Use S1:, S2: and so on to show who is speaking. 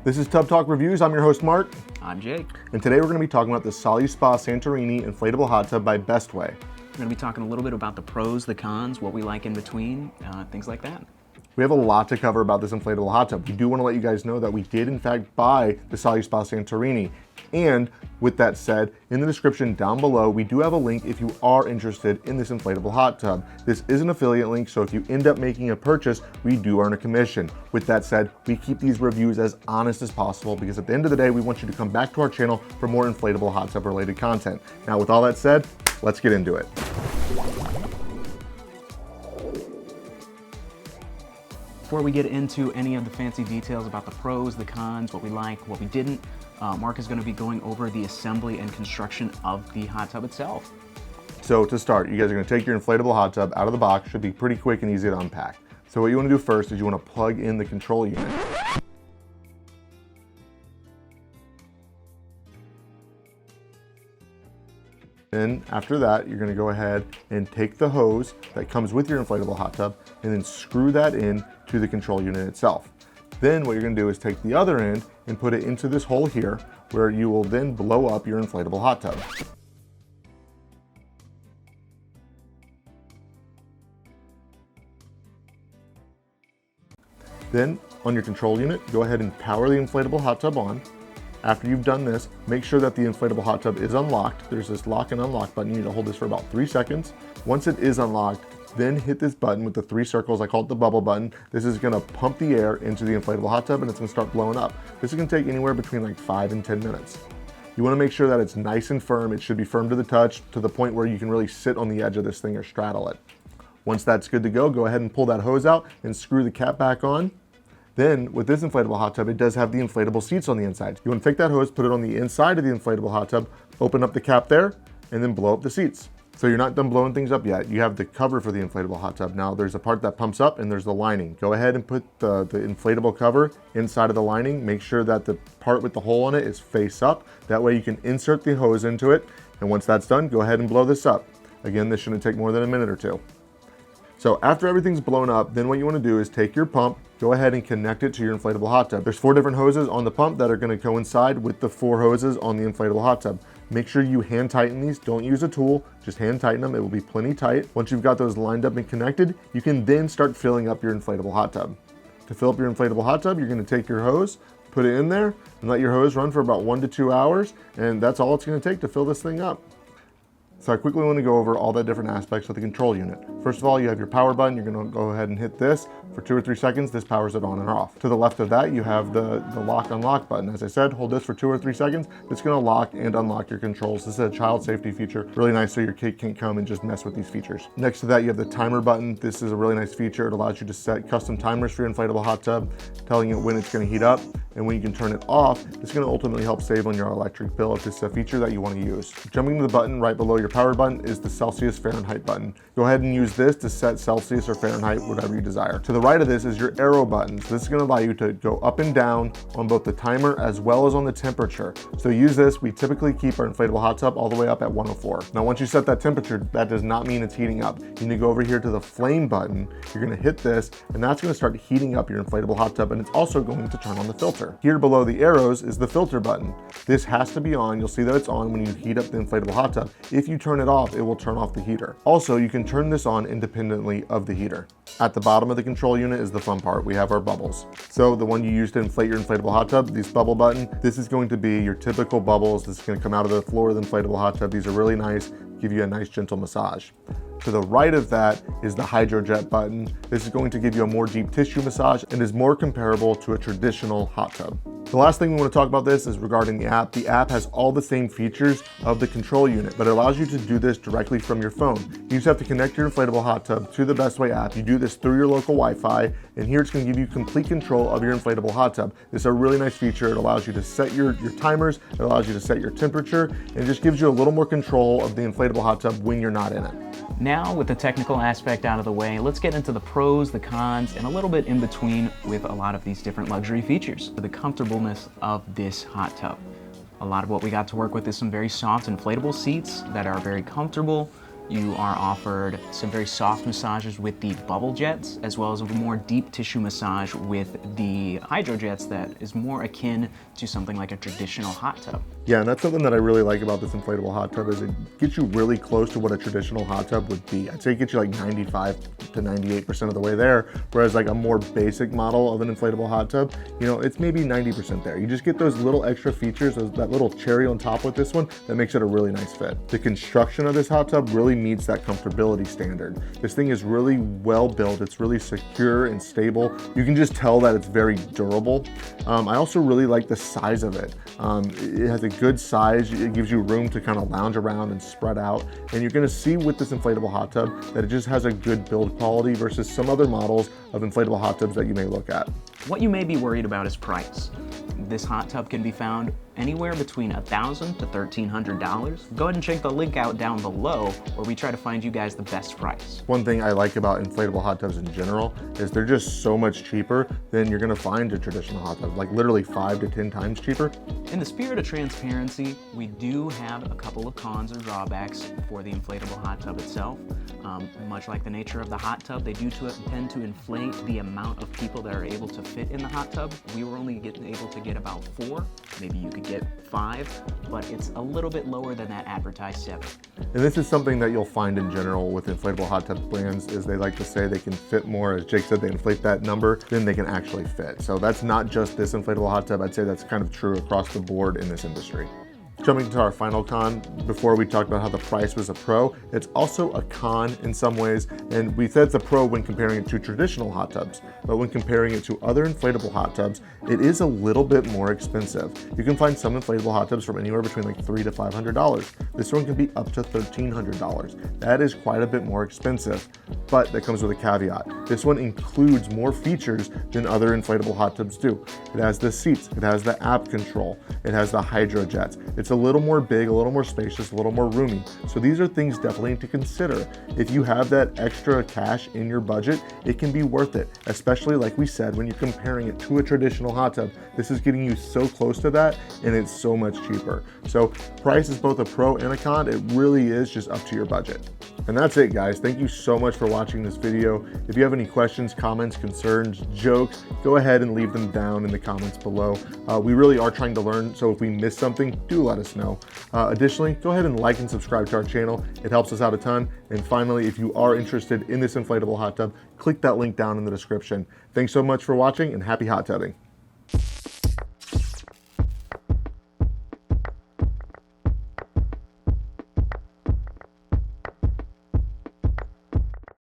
S1: This is Tub Talk Reviews. I'm your host, Mark.
S2: I'm Jake.
S1: And today we're going to be talking about the SaluSpa Santorini Inflatable Hot Tub by Bestway.
S2: We're going to be talking a little bit about the pros, the cons, what we like in between, things like that.
S1: We have a lot to cover about this inflatable hot tub. We do want to let you guys know that we did in fact buy the SaluSpa Santorini. And with that said, in the description down below, we do have a link if you are interested in this inflatable hot tub. This is an affiliate link, so if you end up making a purchase, we do earn a commission. With that said, we keep these reviews as honest as possible because at the end of the day, we want you to come back to our channel for more inflatable hot tub related content. Now, with all that said, let's get into it.
S2: Before we get into any of the fancy details about the pros, the cons, what we like, what we didn't, Mark is going to be going over the assembly and construction of the hot tub itself.
S1: So to start, you guys are going to take your inflatable hot tub out of the box. Should be pretty quick and easy to unpack. So what you want to do first is you want to plug in the control unit. Then after that, you're going to go ahead and take the hose that comes with your inflatable hot tub and then screw that in to the control unit itself. Then what you're going to do is take the other end and put it into this hole here where you will then blow up your inflatable hot tub. Then on your control unit, go ahead and power the inflatable hot tub on. After you've done this, make sure that the inflatable hot tub is unlocked. There's this lock and unlock button. You need to hold this for about 3 seconds. Once it is unlocked, then hit this button with the 3 circles. I call it the bubble button. This is gonna pump the air into the inflatable hot tub and it's gonna start blowing up. This is gonna take anywhere between like 5 and 10 minutes. You wanna make sure that it's nice and firm. It should be firm to the touch to the point where you can really sit on the edge of this thing or straddle it. Once that's good to go ahead and pull that hose out and screw the cap back on. Then with this inflatable hot tub, it does have the inflatable seats on the inside. You want to take that hose, put it on the inside of the inflatable hot tub, open up the cap there, and then blow up the seats. So you're not done blowing things up yet. You have the cover for the inflatable hot tub. Now there's a part that pumps up and there's the lining. Go ahead and put the inflatable cover inside of the lining. Make sure that the part with the hole in it is face up. That way you can insert the hose into it. And once that's done, go ahead and blow this up. Again, this shouldn't take more than a minute or two. So after everything's blown up, then what you want to do is take your pump, go ahead and connect it to your inflatable hot tub. There's 4 different hoses on the pump that are going to coincide with the 4 hoses on the inflatable hot tub. Make sure you hand tighten these. Don't use a tool, just hand tighten them. It will be plenty tight. Once you've got those lined up and connected, you can then start filling up your inflatable hot tub. To fill up your inflatable hot tub, you're going to take your hose, put it in there, and let your hose run for about 1 to 2 hours, and that's all it's going to take to fill this thing up. So I quickly want to go over all the different aspects of the control unit. First of all, you have your power button. You're going to go ahead and hit this. For 2 or 3 seconds, this powers it on and off. To the left of that, you have the lock unlock button. As I said, hold this for 2 or 3 seconds. It's going to lock and unlock your controls. This is a child safety feature. Really nice so your kid can't come and just mess with these features. Next to that, you have the timer button. This is a really nice feature. It allows you to set custom timers for your inflatable hot tub, telling it when it's going to heat up and when you can turn it off. It's going to ultimately help save on your electric bill if this is a feature that you want to use. Jumping to the button right below your power button is the Celsius Fahrenheit button. Go ahead and use this to set Celsius or Fahrenheit, whatever you desire. To the right of this is your arrow buttons. This is going to allow you to go up and down on both the timer as well as on the temperature. So use this. We typically keep our inflatable hot tub all the way up at 104. Now once you set that temperature, that does not mean it's heating up. You need to go over here to the flame button. You're going to hit this and that's going to start heating up your inflatable hot tub, and it's also going to turn on the filter. Here below the arrows is the filter button. This has to be on. You'll see that it's on when you heat up the inflatable hot tub. If you turn it off, it will turn off the heater. Also, you can turn this on independently of the heater. At the bottom of the control unit is the fun part. We have our bubbles. So the one you use to inflate your inflatable hot tub, this bubble button, this is going to be your typical bubbles. This is going to come out of the floor of the inflatable hot tub. These are really nice, give you a nice gentle massage. To the right of that is the hydrojet button. This is going to give you a more deep tissue massage and is more comparable to a traditional hot tub. The last thing we want to talk about this is regarding the app. The app has all the same features of the control unit, but it allows you to do this directly from your phone. You just have to connect your inflatable hot tub to the Bestway app. You do this through your local Wi-Fi, and here it's going to give you complete control of your inflatable hot tub. This is a really nice feature. It allows you to set your timers, it allows you to set your temperature, and it just gives you a little more control of the inflatable hot tub when you're not in it.
S2: Now, with the technical aspect out of the way, let's get into the pros, the cons, and a little bit in between with a lot of these different luxury features. The comfortableness of this hot tub. A lot of what we got to work with is some very soft inflatable seats that are very comfortable. You are offered some very soft massages with the bubble jets, as well as a more deep tissue massage with the hydro jets that is more akin to something like a traditional hot tub.
S1: Yeah, and that's something that I really like about this inflatable hot tub is it gets you really close to what a traditional hot tub would be. I'd say it gets you like 95 to 98% of the way there, whereas like a more basic model of an inflatable hot tub, you know, it's maybe 90% there. You just get those little extra features, that little cherry on top with this one that makes it a really nice fit. The construction of this hot tub really meets that comfortability standard. This thing is really well built. It's really secure and stable. You can just tell that it's very durable. I also really like the size of it. It has a good size. It gives you room to kind of lounge around and spread out. And you're gonna see with this inflatable hot tub that it just has a good build quality versus some other models of inflatable hot tubs that you may look at.
S2: What you may be worried about is price. This hot tub can be found anywhere between $1,000 to $1,300. Go ahead and check the link out down below where we try to find you guys the best price.
S1: One thing I like about inflatable hot tubs in general is they're just so much cheaper than you're gonna find a traditional hot tub, like literally 5 to 10 times cheaper.
S2: In the spirit of transparency, we do have a couple of cons or drawbacks for the inflatable hot tub itself. Much like the nature of the hot tub, they do tend to inflate the amount of people that are able to fit in the hot tub. We were only able to get about 4, maybe you could get 5, but it's a little bit lower than that advertised 7.
S1: And this is something that you'll find in general with inflatable hot tub brands is they like to say they can fit more. As Jake said, they inflate that number, then they can actually fit. So that's not just this inflatable hot tub. I'd say that's kind of true across the board in this industry. Jumping to our final con, before we talked about how the price was a pro, it's also a con in some ways, and we said it's a pro when comparing it to traditional hot tubs, but when comparing it to other inflatable hot tubs, it is a little bit more expensive. You can find some inflatable hot tubs from anywhere between like $300 to $500. This one can be up to $1,300. That is quite a bit more expensive, but that comes with a caveat. This one includes more features than other inflatable hot tubs do. It has the seats, it has the app control, it has the hydro jets. It's a little more big, a little more spacious, a little more roomy. So these are things definitely to consider. If you have that extra cash in your budget, it can be worth it, especially like we said, when you're comparing it to a traditional hot tub. This is getting you so close to that and it's so much cheaper. So price is both a pro and a con. It really is just up to your budget. And that's it, guys. Thank you so much for watching this video. If you have any questions, comments, concerns, jokes, go ahead and leave them down in the comments below. We really are trying to learn, so if we miss something, do let us know. Additionally, go ahead and like and subscribe to our channel. It helps us out a ton. And finally, if you are interested in this inflatable hot tub, click that link down in the description. Thanks so much for watching and happy hot tubbing.